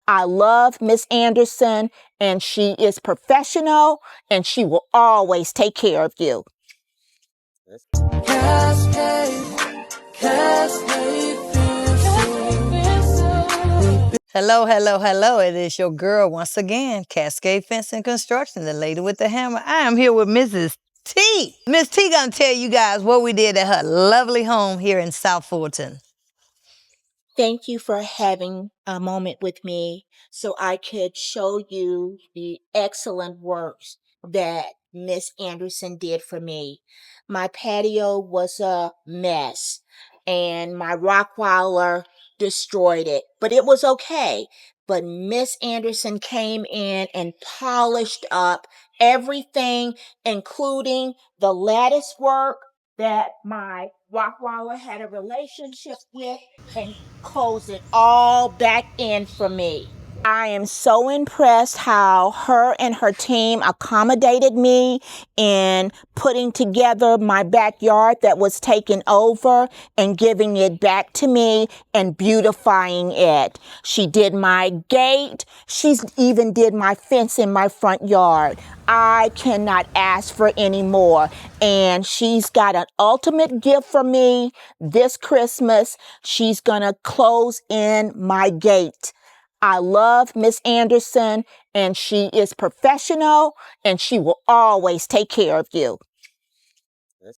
I love Miss Anderson, and she is professional, and she will always take care of you. Hello, hello, hello. It is your girl once again, Cascade Fence Construction, the lady with the hammer. I am here with Mrs. T. Miss T gonna tell you guys what we did at her lovely home here in South Fulton. Thank you for having a moment with me so I could show you the excellent works that Miss Anderson did for me. My patio was a mess and my Rottweiler destroyed it, but it was okay. But Miss Anderson came in and polished up everything, including the lattice work that my Rottweiler had a relationship with, and close it all back in for me. I am so impressed how her and her team accommodated me in putting together my backyard that was taken over and giving it back to me and beautifying it. She did my gate. She's even did my fence in my front yard. I cannot ask for any more. And she's got an ultimate gift for me this Christmas. She's gonna close in my gate. I love Miss Anderson, and she is professional, and she will always take care of you.